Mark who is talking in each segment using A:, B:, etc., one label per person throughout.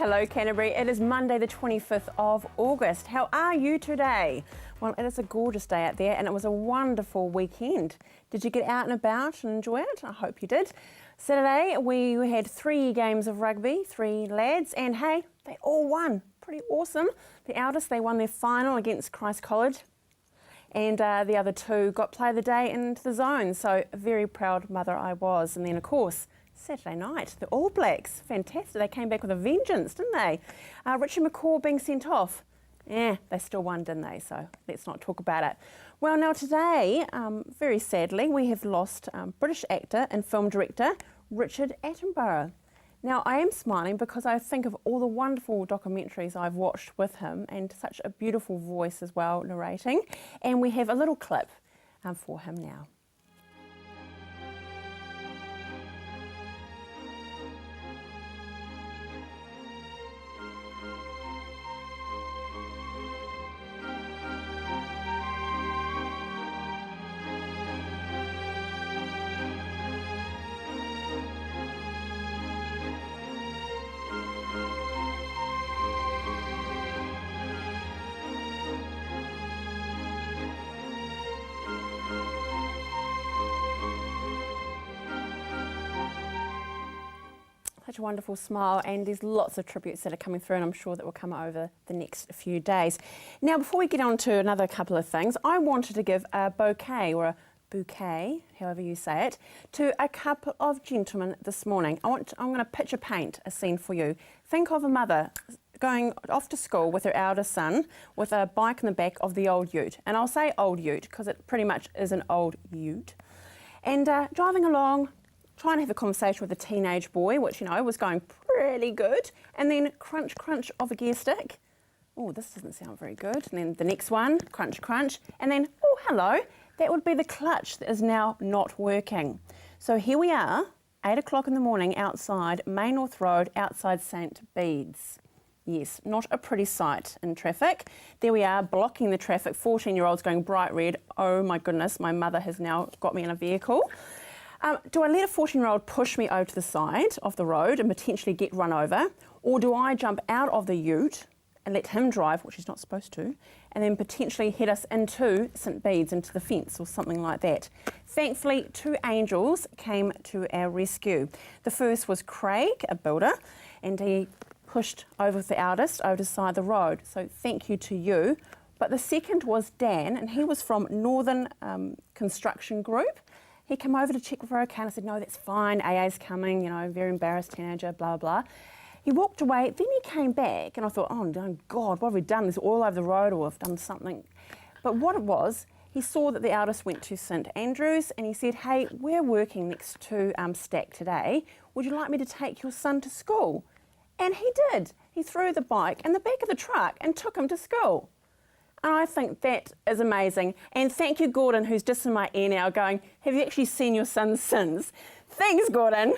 A: Hello Canterbury, it is Monday the 25th of August. How are you today? Well, it is a gorgeous day out there and it was a wonderful weekend. Did you get out and about and enjoy it? I hope you did. Saturday we had 3 games of rugby, 3 lads, and hey, they all won. Pretty awesome. The eldest, they won their final against Christ College, and the other 2 got play of the day into the zone, so a very proud mother I was. And then of course, Saturday night, the All Blacks, fantastic. They came back with a vengeance, didn't they? Richard McCaw being sent off. Yeah, they still won, didn't they? So let's not talk about it. Well, now today, very sadly, we have lost British actor and film director Richard Attenborough. Now, I am smiling because I think of all the wonderful documentaries I've watched with him and such a beautiful voice as well, narrating. And we have a little clip for him now. Such a wonderful smile, and there's lots of tributes that are coming through, and I'm sure that will come over the next few days. Now, before we get on to another couple of things, I wanted to give a bouquet, or a bouquet, however you say it, to a couple of gentlemen this morning. I'm going to picture paint a scene for you. Think of a mother going off to school with her eldest son with a bike in the back of the old ute. And I'll say old ute because it pretty much is an old ute. And driving along, trying to have a conversation with a teenage boy, which, you know, was going pretty good. And then crunch, crunch of a gear stick. Oh, this doesn't sound very good. And then the next one, crunch, crunch. And then, oh, hello. That would be the clutch that is now not working. So here we are, 8 o'clock in the morning outside Main North Road, outside St Bede's. Yes, not a pretty sight in traffic. There we are, blocking the traffic, 14-year-olds going bright red. Oh my goodness, my mother has now got me in a vehicle. Do I let a 14-year-old push me over to the side of the road and potentially get run over? Or do I jump out of the ute and let him drive, which he's not supposed to, and then potentially head us into St Bede's, into the fence or something like that? Thankfully, 2 angels came to our rescue. The first was Craig, a builder, and he pushed over with the eldest over to the side of the road. So thank you to you. But the second was Dan, and he was from Northern Construction Group. He came over to check with her account. I said, no, that's fine, AA's coming, you know, very embarrassed teenager, blah, blah. He walked away, then he came back, and I thought, oh, no, God, what have we done? There's all over the road, or I've done something. But what it was, he saw that the eldest went to St Andrews, and he said, hey, we're working next to Stack today. Would you like me to take your son to school? And he did. He threw the bike in the back of the truck and took him to school. And I think that is amazing. And thank you, Gordon, who's just in my ear now going, have you actually seen your son's sins? Thanks, Gordon.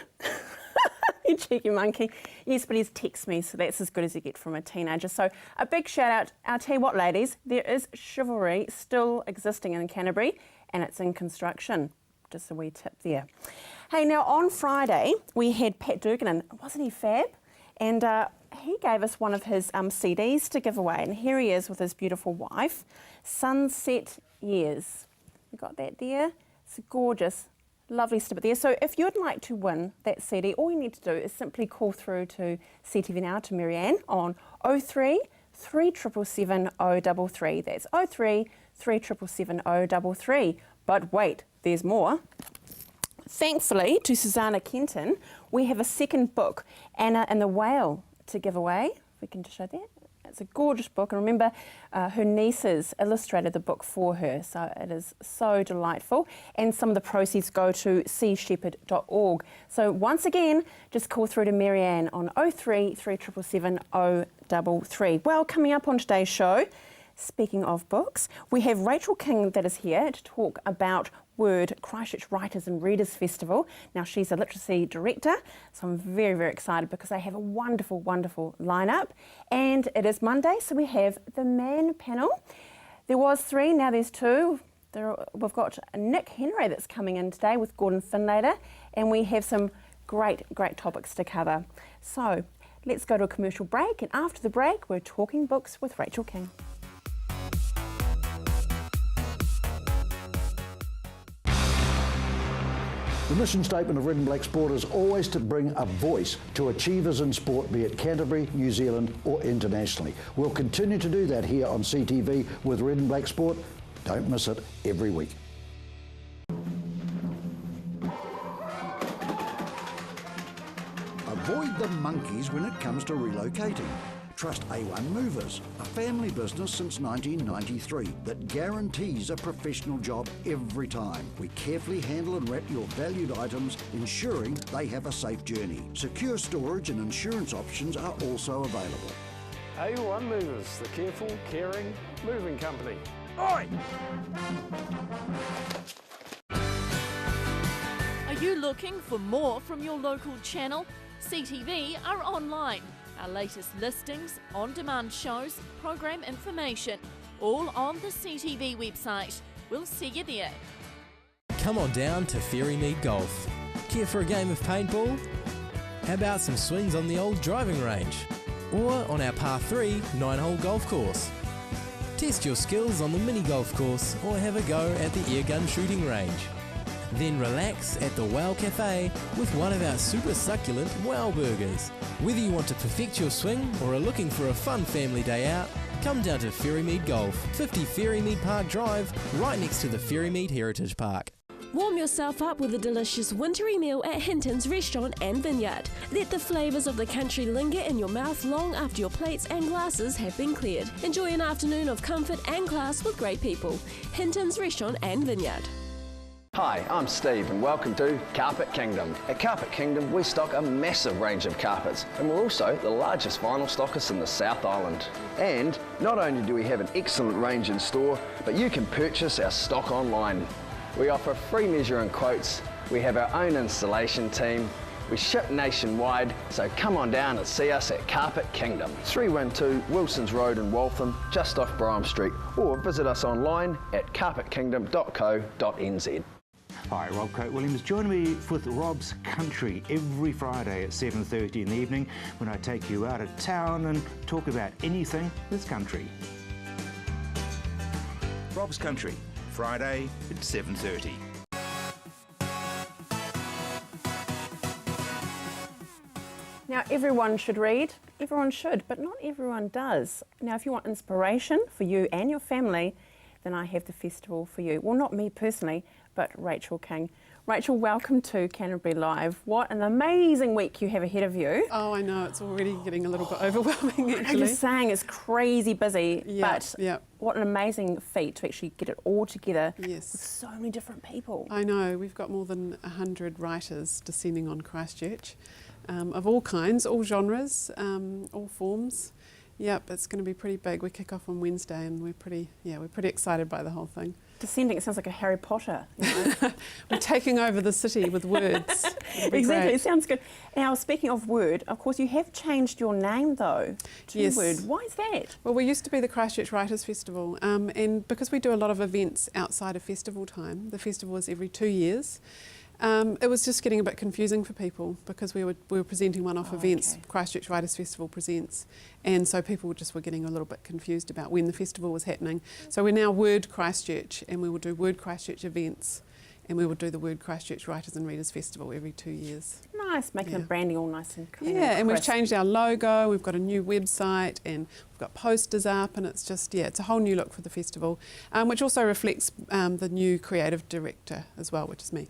A: You cheeky monkey. Yes, but he's texted me, so that's as good as you get from a teenager. So a big shout out. I'll tell you what, ladies, there is chivalry still existing in Canterbury, and it's in construction. Just a wee tip there. Hey, now on Friday, we had Pat Dugan in. Wasn't he fab? And he gave us one of his CDs to give away, and here he is with his beautiful wife, Sunset Years. You got that there? It's a gorgeous, lovely snippet there. So if you'd like to win that CD, all you need to do is simply call through to CTV Now, to Marianne, on 03 3777 033. That's 03 3777 033. But wait, there's more. Thankfully, to Susanna Kenton, we have a second book, Anna and the Whale, to give away. If we can just show that. It's a gorgeous book, and remember, her nieces illustrated the book for her, so it is so delightful. And some of the proceeds go to seashepherd.org. So once again, just call through to Marianne on 03 3777 033. Well, coming up on today's show, speaking of books, we have Rachel King that is here to talk about Word, Christchurch Writers and Readers Festival. Now, she's a literacy director, so I'm very, very excited because they have a wonderful, wonderful lineup. And it is Monday, so we have the Man panel. There was 3, now there's 2. We've got Nick Henry that's coming in today with Gordon Finlater, and we have some great, great topics to cover. So Let's go to a commercial break, and after the break, we're talking books with Rachel King.
B: The mission statement of Red and Black Sport is always to bring a voice to achievers in sport, be it Canterbury, New Zealand or internationally. We'll continue to do that here on CTV with Red and Black Sport. Don't miss it every week. Avoid the monkeys when it comes to relocating. Trust A1 Movers, a family business since 1993 that guarantees a professional job every time. We carefully handle and wrap your valued items, ensuring they have a safe journey. Secure storage and insurance options are also available.
C: A1 Movers, the careful, caring, moving company. Oi!
D: Are you looking for more from your local channel? CTV are online. Our latest listings, on-demand shows, program information, all on the CTV website. We'll see you there.
E: Come on down to Ferrymead Golf. Care for a game of paintball? How about some swings on the old driving range? Or on our par 3 9-hole golf course? Test your skills on the mini golf course or have a go at the airgun shooting range. Then relax at the Wow Cafe with one of our super succulent Wow Burgers. Whether you want to perfect your swing or are looking for a fun family day out, come down to Ferrymead Golf, 50 Ferrymead Park Drive, right next to the Ferrymead Heritage Park.
F: Warm yourself up with a delicious wintry meal at Hinton's Restaurant and Vineyard. Let the flavours of the country linger in your mouth long after your plates and glasses have been cleared. Enjoy an afternoon of comfort and class with great people. Hinton's Restaurant and Vineyard.
G: Hi, I'm Steve and welcome to Carpet Kingdom. At Carpet Kingdom we stock a massive range of carpets and we're also the largest vinyl stockist in the South Island. And not only do we have an excellent range in store, but you can purchase our stock online. We offer free measure and quotes, we have our own installation team, we ship nationwide, so come on down and see us at Carpet Kingdom, 312 Wilsons Road in Waltham, just off Brougham Street, or visit us online at carpetkingdom.co.nz.
H: Hi, Rob Coate-Williams. Join me with Rob's Country every Friday at 7:30 in the evening when I take you out of town and talk about anything that's country. Rob's Country, Friday at 7:30.
A: Now, everyone should read. Everyone should, but not everyone does. Now, if you want inspiration for you and your family, then I have the festival for you. Well, not me personally, but Rachel King. Rachel, welcome to Canterbury Live. What an amazing week you have ahead of you.
I: Oh, I know, it's already getting a little bit overwhelming, actually.
A: I'm just saying, it's crazy busy, but
I: yeah.
A: What an amazing feat to actually get it all together
I: Yes.
A: with so many different people.
I: I know, we've got more than 100 writers descending on Christchurch, of all kinds, all genres, all forms. Yep, it's going to be pretty big. We kick off on Wednesday and we're pretty excited by the whole thing.
A: Descending, it sounds like a Harry Potter. You know?
I: We're taking over the city with words.
A: Exactly,
I: great.
A: it sounds good. Now, speaking of Word, of course, you have changed your name, though, to
I: Yes.
A: Word. Why is that?
I: Well, we used to be the Christchurch Writers Festival, and because we do a lot of events outside of festival time, the festival is every 2 years, it was just getting a bit confusing for people because we were presenting one-off events,
A: okay.
I: Christchurch Writers Festival presents, and so people just were getting a little bit confused about when the festival was happening. So we're now Word Christchurch, and we will do Word Christchurch events, and we will do the Word Christchurch Writers and Readers Festival every 2 years.
A: Nice, making the branding all nice and clean.
I: Yeah, and we've changed our logo, we've got a new website, and we've got posters up, and it's just, it's a whole new look for the festival, which also reflects the new creative director as well, which is me.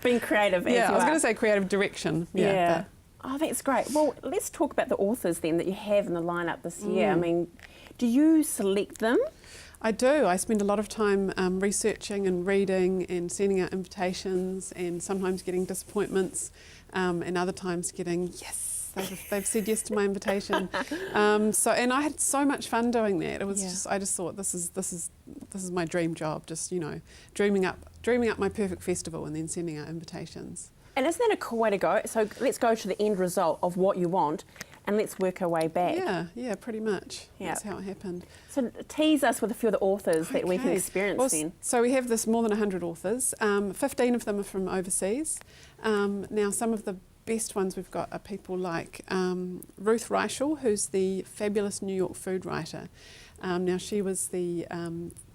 A: Being creative, as
I: Yeah,
A: you
I: I was
A: are.
I: going to say creative direction.
A: Yeah. Oh, that's great. Well, let's talk about the authors then that you have in the lineup this year. I mean, do you select them?
I: I do. I spend a lot of time researching and reading and sending out invitations, and sometimes getting disappointments, and other times getting yes, they've said yes to my invitation. And I had so much fun doing that. It was I just thought this is my dream job. Just dreaming up my perfect festival and then sending out invitations.
A: And isn't that a cool way to go? So let's go to the end result of what you want, and let's work our way back.
I: Yeah, pretty much.
A: Yeah.
I: That's how it happened.
A: So tease us with a few of the authors that we can experience then.
I: So we have this more than 100 authors. 15 of them are from overseas. Now some of the best ones we've got are people like Ruth Reichel, who's the fabulous New York food writer. Now, she was the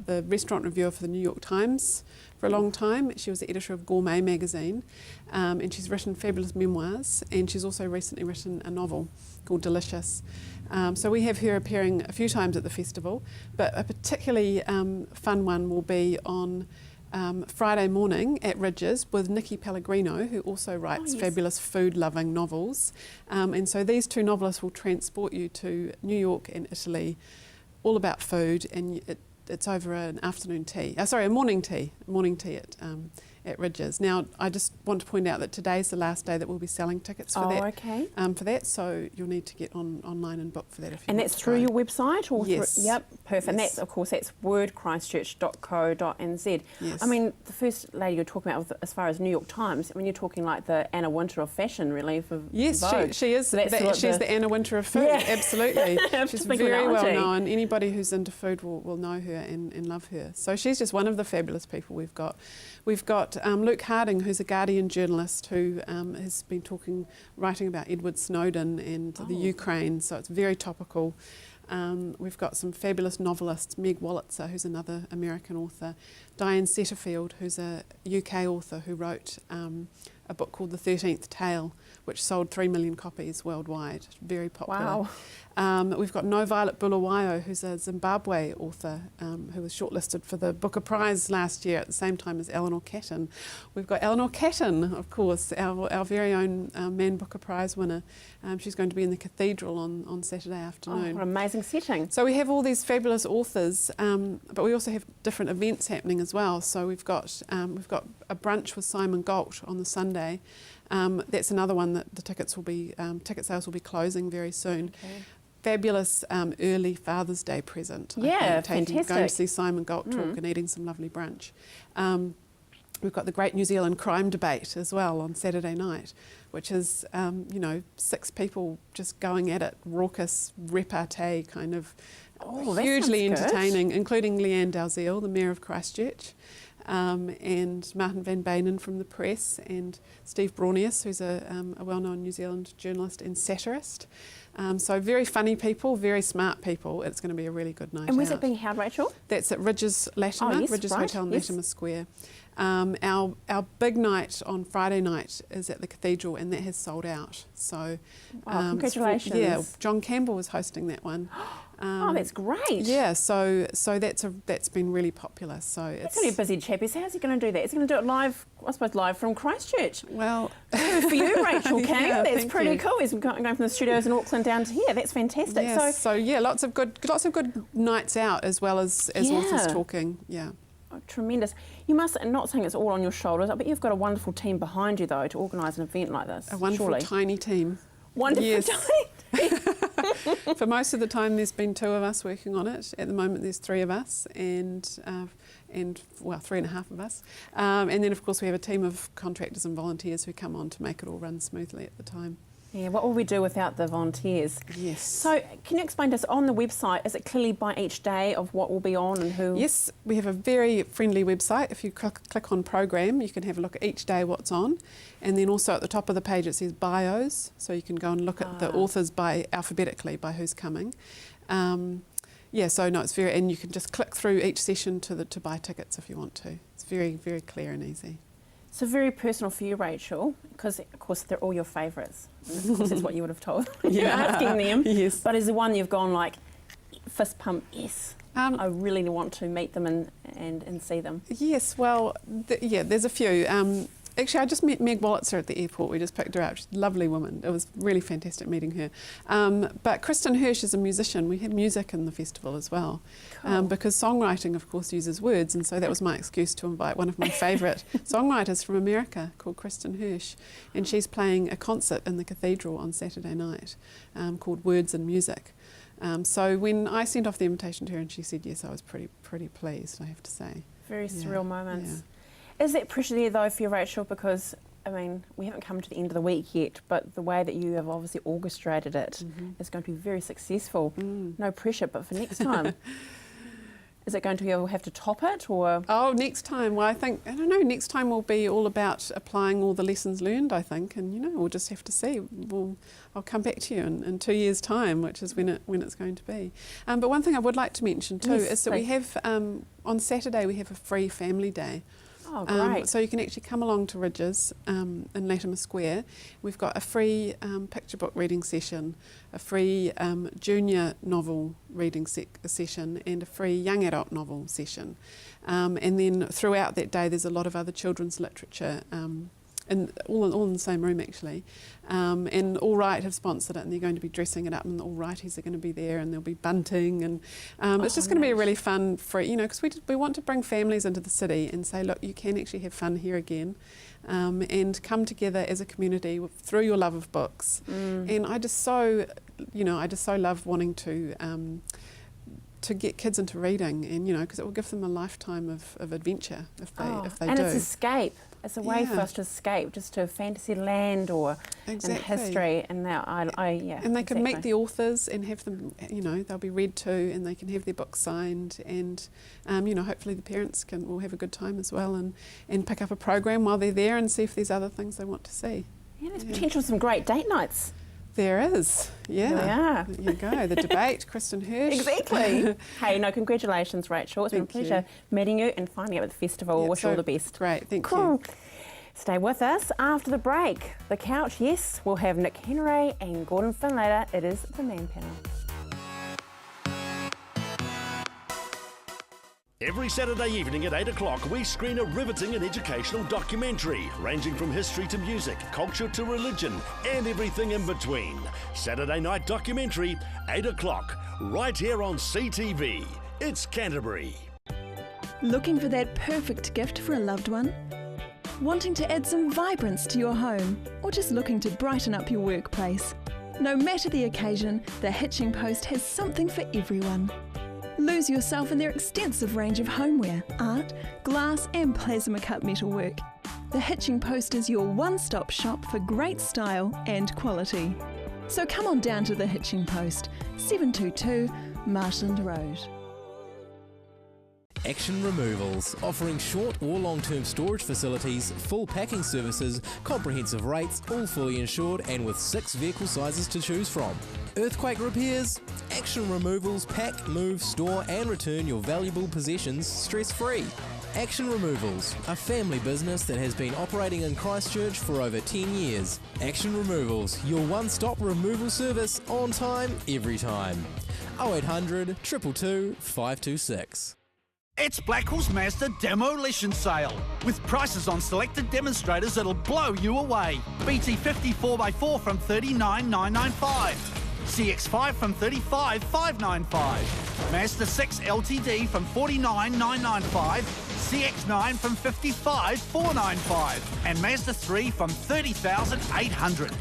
I: restaurant reviewer for the New York Times for a long time. She was the editor of Gourmet magazine, and she's written fabulous memoirs, and she's also recently written a novel called Delicious. So we have her appearing a few times at the festival, but a particularly fun one will be on Friday morning at Ridges with Nikki Pellegrino, who also writes fabulous food-loving novels. And so these two novelists will transport you to New York and Italy, all about food, and it's over an afternoon tea. A morning tea at Ridges. Now, I just want to point out that today's the last day that we'll be selling tickets for that. So you'll need to get online and book for that.
A: And that's through your website? Or
I: yes.
A: Yep, perfect. And that's, of course, that's wordchristchurch.co.nz.
I: Yes.
A: I mean, the first lady you're talking about as far as New York Times, I mean, you're talking like the Anna Wintour of fashion, really, for
I: Yes,
A: Vogue.
I: she is.
A: So
I: she's the Anna Wintour of food, absolutely. She's very well known. Anybody who's into food will know her and love her. So she's just one of the fabulous people we've got. We've got Luke Harding, who's a Guardian journalist who has been writing about Edward Snowden and the Ukraine, so it's very topical. We've got some fabulous novelists, Meg Wolitzer, who's another American author, Diane Setterfield, who's a UK author who wrote a book called The 13th Tale, which sold 3 million copies worldwide, very popular.
A: Wow.
I: We've got No Violet Bulawayo, who's a Zimbabwe author who was shortlisted for the Booker Prize last year at the same time as Eleanor Catton. We've got Eleanor Catton, of course, our very own Man Booker Prize winner. She's going to be in the Cathedral on Saturday afternoon.
A: Oh, what an amazing setting.
I: So we have all these fabulous authors, but we also have different events happening as well. So we've got a brunch with Simon Galt on the Sunday. That's another one that the ticket sales will be closing very soon.
A: Okay.
I: Fabulous early Father's Day present.
A: Yeah,
I: fantastic. Going to see Simon Galt talk and eating some lovely brunch. We've got the Great New Zealand Crime Debate as well on Saturday night, which is 6 people just going at it, raucous repartee kind of, hugely entertaining, including Leanne Dalziel, the Mayor of Christchurch. And Martin van Benen from the Press, and Steve Braunius, who's a well-known New Zealand journalist and satirist. So very funny people, very smart people. It's going to be a really good night.
A: And where's
I: out.
A: it being held, Rachel?
I: That's at Ridges Latimer, Ridges Hotel Latimer Square. Our big night on Friday night is at the Cathedral, and that has sold out. So
A: congratulations.
I: John Campbell was hosting that one.
A: That's great.
I: Yeah, so that's been really popular. So it's
A: going to be a busy chap. How's he going to do that? Is he going to do it live, I suppose, live from Christchurch?
I: Well,
A: for you, Rachel King,
I: yeah,
A: that's pretty cool. He's going from the studios in Auckland down to here. That's fantastic.
I: Yeah, so lots of good nights out as well as authors talking. Yeah.
A: Oh, tremendous. You must, and not saying it's all on your shoulders, but you've got a wonderful team behind you, though, to organise an event like this.
I: A wonderful tiny team.
A: Wonderful tiny team.
I: For most of the time, there's been 2 of us working on it. At the moment, there's 3 of us, and 3.5 of us. And then, of course, we have a team of contractors and volunteers who come on to make it all run smoothly at the time.
A: Yeah, what will we do without the volunteers?
I: Yes.
A: So can you explain to us, on the website, is it clearly by each day of what will be on and who?
I: Yes, we have a very friendly website. If you click on program, you can have a look at each day what's on. And then also at the top of the page it says bios, so you can go and look at the authors alphabetically by who's coming. And you can just click through each session to buy tickets if you want to. It's very, very clear and easy.
A: So very personal for you, Rachel, because of course they're all your favourites. Of course, that's what you would have told you're asking them. Yes. But is the one you've gone like fist pump? Yes. I really want to meet them and see them. Yes.
I: Well, there's a few. Actually, I just met Meg Wolitzer at the airport. We just picked her up. She's a lovely woman. It was really fantastic meeting her. But Kristen Hirsch is a musician. We had music in the festival as well. Cool. Because songwriting, of course, uses words. And so that was my excuse to invite one of my favourite songwriters from America called Kristen Hirsch. And she's playing a concert in the Cathedral on Saturday night called Words and Music. So when I sent off the invitation to her and she said yes, I was pretty pleased, I have to say.
A: Very surreal moments. Yeah. Is that pressure there, though, for you, Rachel? Because, I mean, we haven't come to the end of the week yet, but the way that you have obviously orchestrated it is going to be very successful. No pressure, but for next time. Is it going to have to top it, or?
I: Oh, next time. Well, I don't know, next time will be all about applying all the lessons learned, I think, and we'll just have to see. I'll come back to you in 2 years' time, which is when it's going to be. But one thing I would like to mention too is that we have, on Saturday, we have a free family day.
A: Oh, great.
I: So you can actually come along to Ridges in Latimer Square. We've got a free picture book reading session, a free junior novel reading session, and a free young adult novel session. And then throughout that day there's a lot of other children's literature, and all in the same room actually. And All Right have sponsored it, and they're going to be dressing it up, and the All Righties are going to be there, and there'll be bunting, and it's just going to be a really fun, free, because we want to bring families into the city and say, look, you can actually have fun here again, and come together as a community through your love of books. And I just so love wanting to get kids into reading, and because it will give them a lifetime of adventure if they
A: and
I: do.
A: it's escape. It's a way for us to escape, just to fantasy land or in history. And now
I: and they can meet the authors and have them, they'll be read to, and they can have their books signed, and hopefully the parents will have a good time as well, and pick up a program while they're there and see if there's other things they want to see.
A: Yeah, there's potential for some great date nights.
I: There is, yeah. There you go, the debate, Kristen Hirsch.
A: Exactly. Hey, congratulations, Rachel. It's been a pleasure meeting you and finding out at the festival.
I: Yeah,
A: Wish you all the best.
I: Great, thank you.
A: Stay with us after the break. The couch, yes, we'll have Nick Henry and Gordon Finn later. It is the Man Panel.
J: Every Saturday evening at 8 o'clock, we screen a riveting and educational documentary, ranging from history to music, culture to religion, and everything in between. Saturday night documentary, 8 o'clock, right here on CTV. It's Canterbury.
K: Looking for that perfect gift for a loved one? Wanting to add some vibrance to your home, or just looking to brighten up your workplace? No matter the occasion, the Hitching Post has something for everyone. Lose yourself in their extensive range of homeware, art, glass and plasma cut metalwork. The Hitching Post is your one-stop shop for great style and quality. So come on down to the Hitching Post, 722 Marshland Road.
E: Action Removals, offering short or long-term storage facilities, full packing services, comprehensive rates, all fully insured and with 6 vehicle sizes to choose from. Earthquake repairs? Action Removals pack, move, store and return your valuable possessions stress-free. Action Removals, a family business that has been operating in Christchurch for over 10 years. Action Removals, your one-stop removal service on time, every time. 0800 222 526.
L: It's Blackwell's Mazda Demolition Sale, with prices on selected demonstrators that'll blow you away. BT50 4x4 from $39,995. CX5 from $35,595. Mazda 6 LTD from $49,995. CX9 from $55,495. And Mazda 3 from $30,800.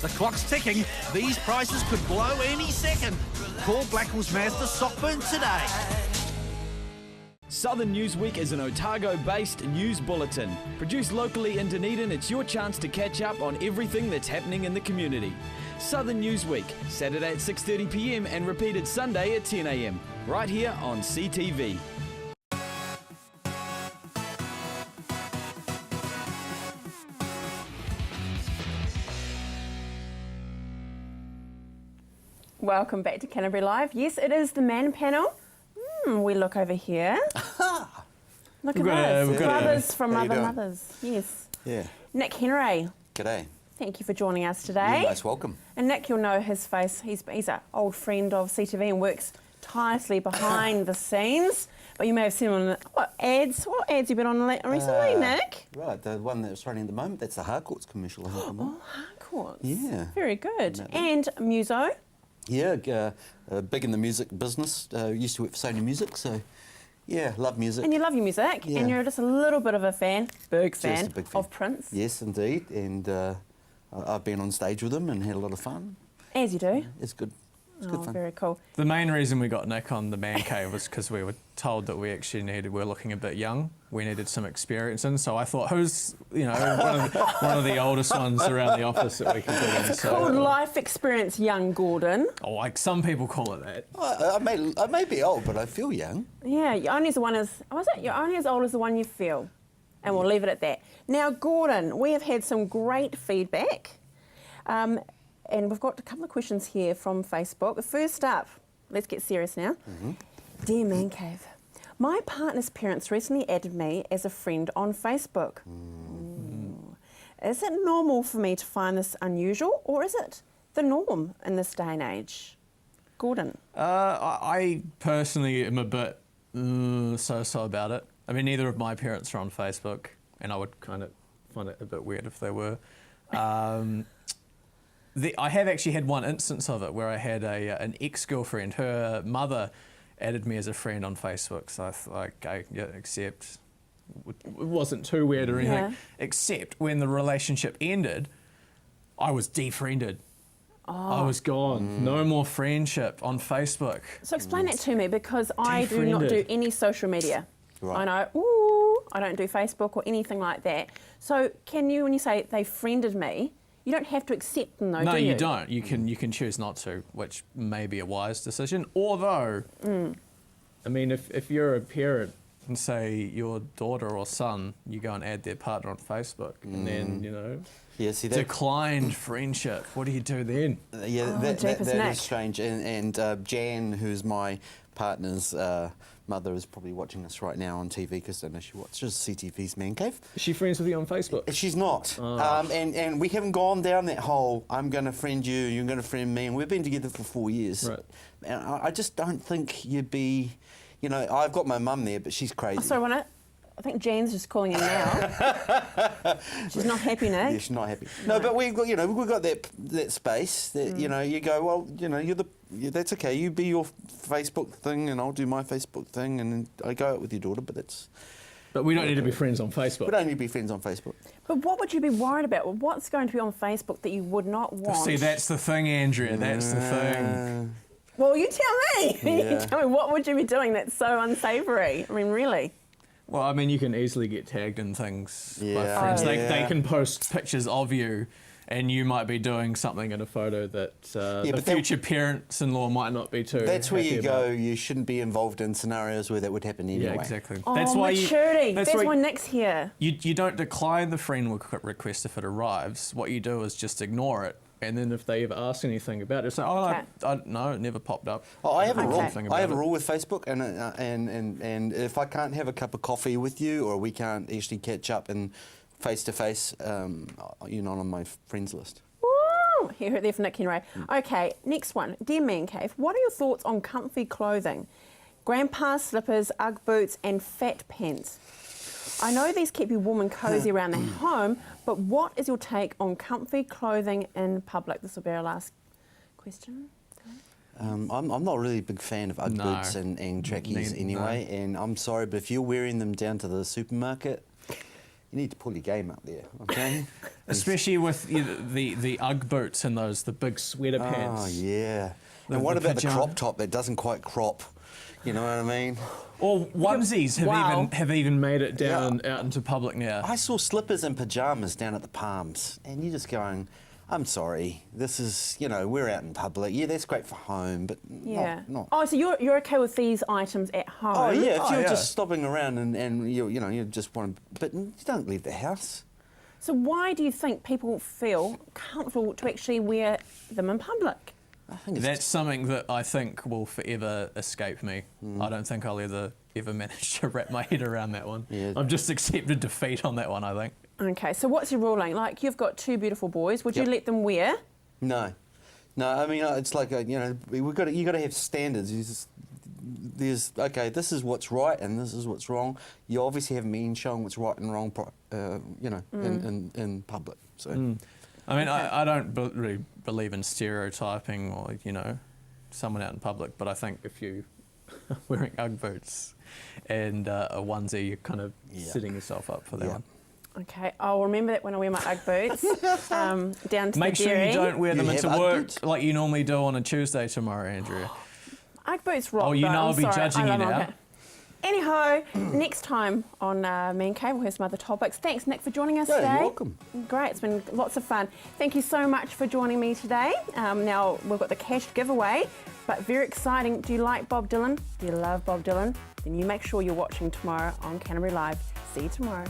L: The clock's ticking. These prices could blow any second. Call Blackwell's Mazda Stockburn today.
M: Southern Newsweek is an Otago-based news bulletin. Produced locally in Dunedin, it's your chance to catch up on everything that's happening in the community. Southern Newsweek, Saturday at 6:30 p.m. and repeated Sunday at 10 a.m. right here on CTV.
A: Welcome back to Canterbury Live. Yes, it is the Man Panel. We look over here. Look at those. Brothers from other mothers. Yes.
N: Yeah.
A: Nick Henry.
N: G'day.
A: Thank you for joining us today.
N: You're most welcome.
A: And Nick, you'll know his face. He's an old friend of CTV and works tirelessly behind the scenes. But you may have seen him on what ads have you been on recently, Nick?
N: Right, the one that's running at the moment, that's the Harcourts commercial.
A: Oh, Harcourts.
N: Yeah.
A: Very good. And Muso.
N: Yeah, big in the music business. Used to work for Sony Music, so yeah, love music.
A: And you love your music, and you're just a little bit of a fan, big fan of Prince.
N: Yes, indeed, and I've been on stage with him and had a lot of fun.
A: As you do.
N: It's good. It's good fun.
A: Very cool.
O: The main reason we got Nick on the man cave was because we were told that we were looking a bit young. We needed some experience in, so I thought, who's, one of the oldest ones around the office that we could do in.
A: It's called life experience, young Gordon.
O: Oh, like some people call it that.
N: I may be old, but I feel young.
A: Yeah, you're only you're only as old as the one you feel. And we'll leave it at that. Now, Gordon, we have had some great feedback. And we've got a couple of questions here from Facebook. First up, let's get serious now. Dear Man Cave, my partner's parents recently added me as a friend on Facebook. Is it normal for me to find this unusual, or is it the norm in this day and age? Gordon?
O: I personally am a bit so-so about it. I mean, neither of my parents are on Facebook, and I would kind of find it a bit weird if they were. I have actually had one instance of it where I had an ex-girlfriend. Her mother added me as a friend on Facebook, so I thought, okay, yeah, accept. It wasn't too weird or anything,
A: Yeah.
O: except when the relationship ended, I was defriended. I was gone. No more friendship on Facebook.
A: So explain that to me, because I do not do any social media.
N: Right.
A: I know, I don't do Facebook or anything like that. So can you, when you say they friended me, you don't have to accept them though,
O: No,
A: do you?
O: you don't. You can choose not to, which may be a wise decision. Although, I mean, if you're a parent and say your daughter or son, you go and add their partner on Facebook, and then declined friendship. What do you do then?
N: Yeah, that is strange. And Jan, who's my partner's mother, is probably watching us right now on TV because I know she watches CTV's Man Cave.
O: Is she friends with you on Facebook?
N: She's not.
O: Oh.
N: And we haven't gone down that whole, I'm going to friend you, you're going to friend me, and we've been together for 4 years.
O: Right.
N: And I just don't think you'd be, I've got my mum there, but she's crazy.
A: Oh, sorry, I think Jan's just calling in now. She's not happy, Nick.
N: Yeah, she's not happy. No, but we've got, we've got that space that, you go, well, that's okay. You be your Facebook thing, and I'll do my Facebook thing, and then I go out with your daughter. But
O: we don't need to be friends on Facebook.
N: We don't need to be friends on Facebook.
A: But what would you be worried about? Well, what's going to be on Facebook that you would not want?
O: See, that's the thing, Andrea. That's the thing.
A: Well, you tell me.
N: Yeah.
A: You tell me, what would you be doing that's so unsavoury? I mean, really?
O: Well, I mean, you can easily get tagged in things by
N: Yeah.
O: friends.
N: Oh,
O: They can post pictures of you, and you might be doing something in a photo that the future parents-in-law might not be too.
N: That's where
O: happy
N: you go.
O: about.
N: You shouldn't be involved in scenarios where that would happen anyway.
O: Yeah, exactly.
A: Oh,
O: That's why
A: maturity. That's
O: why
A: why Nick's here.
O: You don't decline the friend request if it arrives. What you do is just ignore it. And then if they ever ask anything about it, say, no, it never popped up.
N: Oh, I have a rule.
O: Anything
N: I have a
O: about it.
N: rule with Facebook, and if I can't have a cup of coffee with you, or we can't actually catch up and face to face, you're not on my friends list.
A: Woo! Hear it there from Nick Henry. Okay, next one. Dear Man Cave, what are your thoughts on comfy clothing? Grandpa slippers, Ugg boots, and fat pants. I know these keep you warm and cosy around the home, but what is your take on comfy clothing in public? This will be our last question.
N: I'm not really a big fan of Ugg boots and trackies anyway, and I'm sorry, but if you're wearing them down to the supermarket, you need to pull your game up there, okay?
O: Especially with the Ugg boots and the big sweater pants.
N: Oh, yeah. And what about the crop top that doesn't quite crop? You know what I mean?
O: Or onesies have even made it down out into public now.
N: I saw slippers and pyjamas down at the Palms, and you're just going, I'm sorry, this is, we're out in public. Yeah, that's great for home, but not.
A: Oh, so you're okay with these items at home?
N: Oh, yeah, if you're just stopping around and you just want to, but you don't leave the house.
A: So why do you think people feel comfortable to actually wear them in public?
O: That's something that I think will forever escape me. I don't think I'll ever manage to wrap my head around that one. Yeah. I've just accepted defeat on that one, I think.
A: Okay, so what's your ruling? Like, you've got two beautiful boys. Would you let them wear?
N: No. I mean, it's like you got to have standards. This is what's right and this is what's wrong. You obviously have men showing what's right and wrong, in public. So.
O: I mean, I don't really believe in stereotyping or, someone out in public, but I think if you are wearing Ugg boots and a onesie, you're kind of setting yourself up for that one.
A: Okay, I'll remember that when I wear my Ugg boots down to
O: Make
A: the
O: sure
A: dairy.
O: you don't wear them
N: You
O: into
N: have Ugg
O: work
N: boots?
O: like you normally do on a Tuesday tomorrow, Andrea.
A: Ugg boots rock.
O: Oh, you
A: though.
O: know
A: I'm
O: I'll be
A: sorry,
O: judging
A: I
O: you
A: love
O: now.
A: Ugg. Anyhow, next time on Man Cave, we'll have some other topics. Thanks, Nick, for joining us today.
N: You're welcome.
A: Great, it's been lots of fun. Thank you so much for joining me today. Now, we've got the cash giveaway, but very exciting. Do you like Bob Dylan? Do you love Bob Dylan? Then you make sure you're watching tomorrow on Canterbury Live. See you tomorrow.